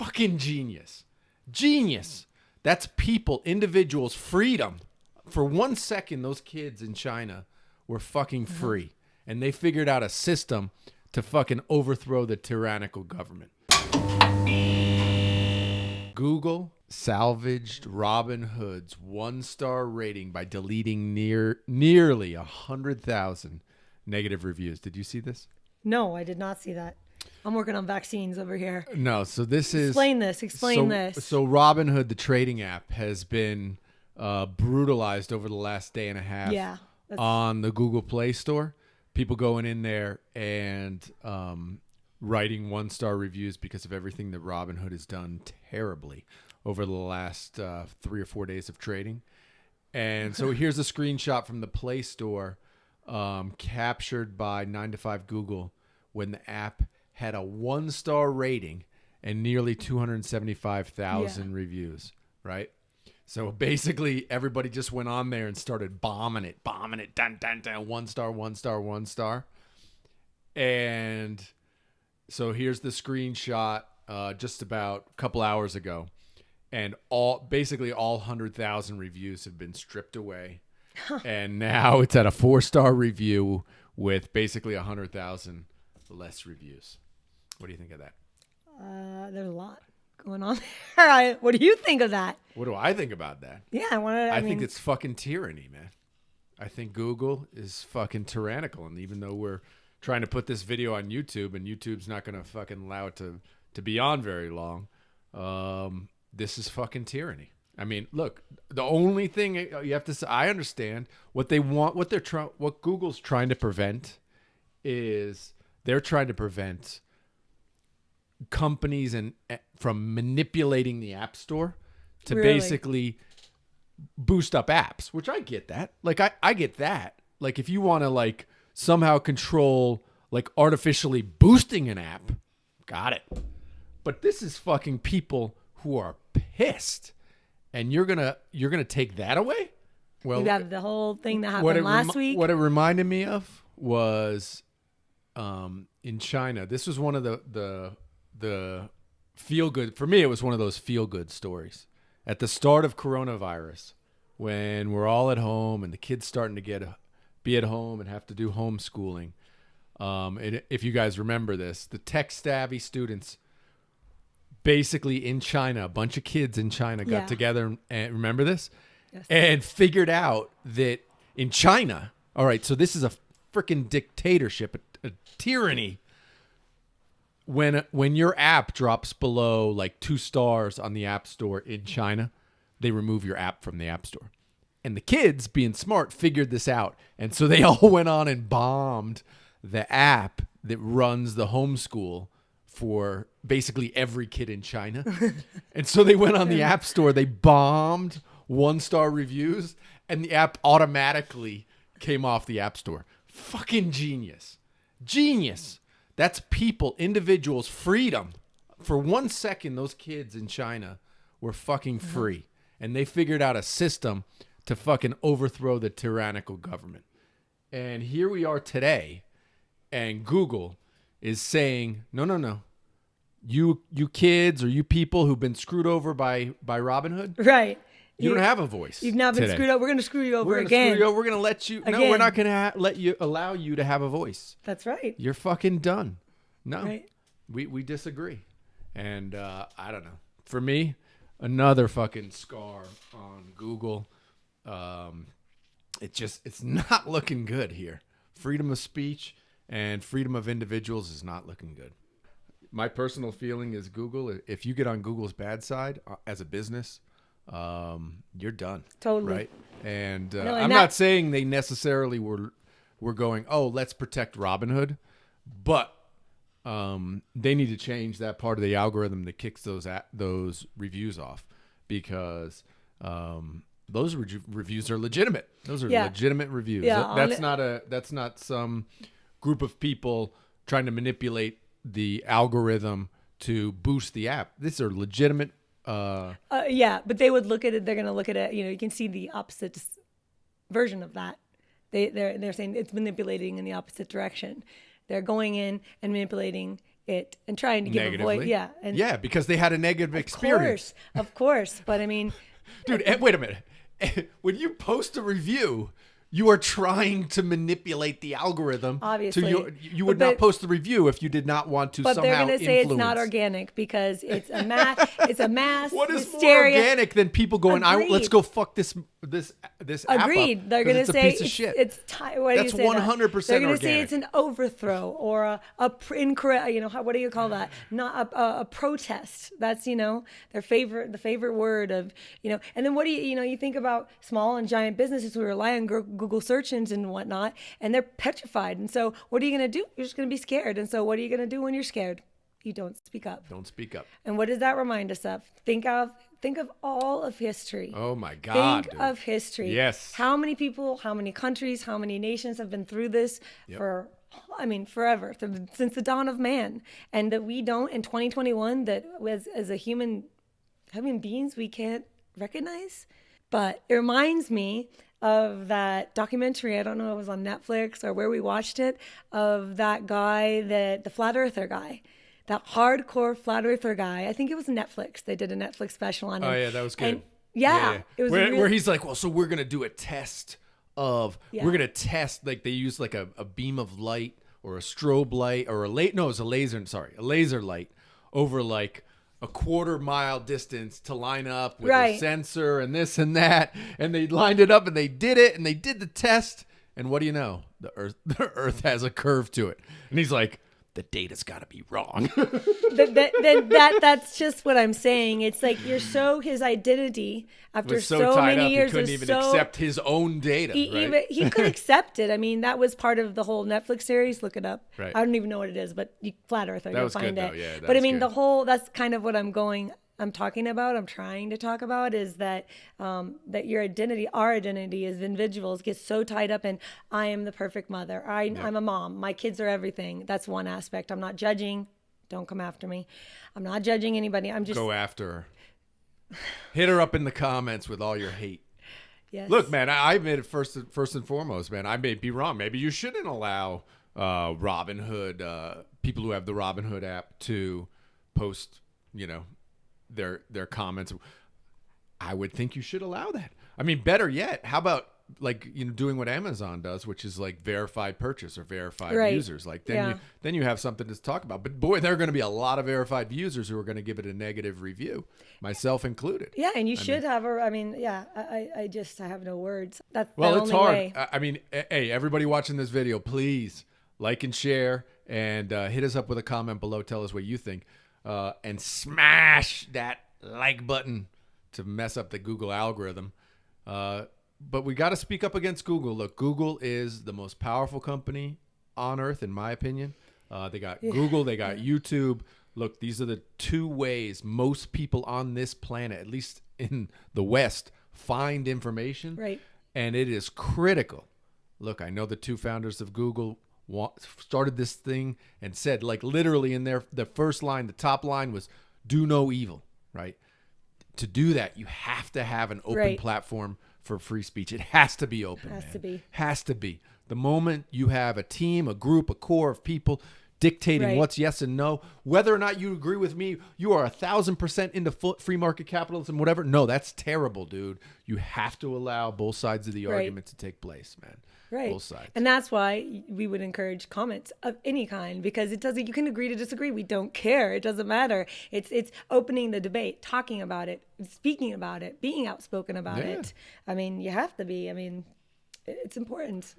Fucking genius. Genius. That's people, individuals, freedom. For 1 second, those kids in China were fucking free. And they figured out a system to fucking overthrow the tyrannical government. Google salvaged Robinhood's 1-star rating by deleting nearly 100,000 negative reviews. Did you see this? No, I did not see that. I'm working on vaccines over here. No, so this is... Explain this. So Robinhood, the trading app, has been brutalized over the last day and a half on the Google Play Store. People going in there and writing 1-star reviews because of everything that Robinhood has done terribly over the last 3 or 4 days of trading. And so here's a screenshot from the Play Store captured by 9 to 5 Google when the app had a 1-star rating and nearly 275,000 reviews, right? So basically everybody just went on there and started bombing it, dun, 1 star, 1 star, 1 star. And so here's the screenshot just about a couple hours ago. And basically all 100,000 reviews have been stripped away. And now it's at a 4-star review with basically 100,000 less reviews. What do you think of that? There's a lot going on there. What do you think of that? What do I think about that? Yeah, I mean, think it's fucking tyranny, man. I think Google is fucking tyrannical. And even though we're trying to put this video on YouTube and YouTube's not going to fucking allow it to be on very long, this is fucking tyranny. I mean, look, the only thing you have to say, I understand what they want, what Google's trying to prevent is they're trying to prevent companies from manipulating the App Store to basically boost up apps, which I get that. Like, I get that. Like, if you want to, like, somehow control, like, artificially boosting an app, got it. But this is fucking people who are pissed. And you're gonna take that away? Well, you have the whole thing that happened last week. What it reminded me of was in China. This was one of the feel good for me. It was one of those feel good stories at the start of coronavirus, when we're all at home and the kids starting to be at home and have to do homeschooling. If you guys remember this, the tech savvy students. Basically in China, a bunch of kids in China got together and remember this? Yes. And figured out that in China, all right, so this is a freaking dictatorship, a tyranny. When your app drops below like 2 stars on the App Store in China, they remove your app from the App Store. And the kids, being smart, figured this out. And so they all went on and bombed the app that runs the homeschool for basically every kid in China. And so they went on the App Store, they bombed 1-star reviews, and the app automatically came off the App Store. Fucking genius. Genius. That's people, individuals, freedom. For 1 second, those kids in China were fucking free. And they figured out a system to fucking overthrow the tyrannical government. And here we are today, and Google is saying, no. You kids or you people who've been screwed over by Robinhood, right? You don't have a voice. You've now been screwed over. We're going to screw you over again. We're going to let you. Again. No, we're not going to allow you to have a voice. That's right. You're fucking done. No, right. we disagree. And I don't know. For me, another fucking scar on Google. It's not looking good here. Freedom of speech and freedom of individuals is not looking good. My personal feeling is Google, if you get on Google's bad side as a business, you're done. Totally. Right? And I'm not saying they necessarily were going, oh, let's protect Robinhood, but they need to change that part of the algorithm that kicks those reviews off, because those reviews are legitimate. Those are legitimate reviews. Yeah, that's not some group of people trying to manipulate the algorithm to boost the app. These are legitimate. But they would look at it. They're going to look at it. You can see the opposite version of that. They're saying it's manipulating in the opposite direction. They're going in and manipulating it and trying to give a voice. Yeah. And yeah, because they had a negative experience. Of course. But I mean, dude, wait a minute. When you post a review, you are trying to manipulate the algorithm. Obviously. You would not post the review if you did not want to somehow influence. But they're going to say it's not organic because it's a mass What is hysteria. more organic than people going, let's go fuck this app Agreed. up? They're going to say it's a piece of shit. That's 100% organic. They're going to say it's an overthrow or incorrect. What do you call that? Not a protest. That's the favorite word of And then what do you think about small and giant businesses who rely on Google search engines and whatnot, and they're petrified. And so, what are you going to do? You're just going to be scared. And so, what are you going to do when you're scared? You don't speak up. Don't speak up. And what does that remind us of? Think of all of history. Oh my God. Think of history. Yes. How many people, how many countries, how many nations have been through this forever, since the dawn of man. And that we don't, in 2021, that as a human beings, we can't recognize. But it reminds me of that documentary, I don't know if it was on Netflix or where we watched it, of that guy, the flat earther guy. That hardcore flat earther guy. I think it was Netflix. They did a Netflix special on him. Oh yeah, that was good. And it was where he's like, well, so we're gonna do a test of Yeah. we're gonna test, like they use like a beam of light or a strobe light or a laser light over like a 1/4 mile distance to line up with a sensor and this and that, and they lined it up and they did it and they did the test, and what do you know? The Earth has a curve to it, and he's like, the data's got to be wrong. That's just what I'm saying. It's like his identity after so many years he couldn't even accept his own data. He could accept it. I mean, that was part of the whole Netflix series. Look it up. Right. I don't even know what it is, but flat earther, you'll find it. Yeah, but I mean, that's kind of what I'm talking about. I'm trying to talk about is that that your identity, our identity as individuals, gets so tied up in I am the perfect mother. I'm a mom. My kids are everything. That's one aspect. I'm not judging. Don't come after me. I'm not judging anybody. I'm just go after her. Hit her up in the comments with all your hate. Yes. Look, man, I admit it first and foremost, man. I may be wrong. Maybe you shouldn't allow Robinhood, people who have the Robinhood app, to post, their comments. I would think you should allow that. I mean, better yet, how about doing what Amazon does, which is like verified purchase or verified users. Like then you have something to talk about. But boy, there are going to be a lot of verified users who are going to give it a negative review, myself included. Yeah, and you should have I have no words. That's it's only hard. way. I mean, hey, everybody watching this video, please like and share and hit us up with a comment below. Tell us what you think. And smash that like button to mess up the Google algorithm. But we got to speak up against Google. Look, Google is the most powerful company on earth, in my opinion. They got Google, they got YouTube. Look, these are the two ways most people on this planet, at least in the West, find information. Right. And it is critical. Look, I know the two founders of Google started this thing and said, like literally in the first line, the top line was, do no evil, right? To do that, you have to have an open platform for free speech. It has to be open. Has to be. The moment you have a team, a group, a core of people dictating what's yes and no, whether or not you agree with me, you are 1,000% into free market capitalism, whatever. No, that's terrible, dude. You have to allow both sides of the argument to take place, man. Right. Both sides. And that's why we would encourage comments of any kind, because you can agree to disagree. We don't care. It doesn't matter. It's opening the debate, talking about it, speaking about it, being outspoken about it. I mean, you have to be. I mean, it's important.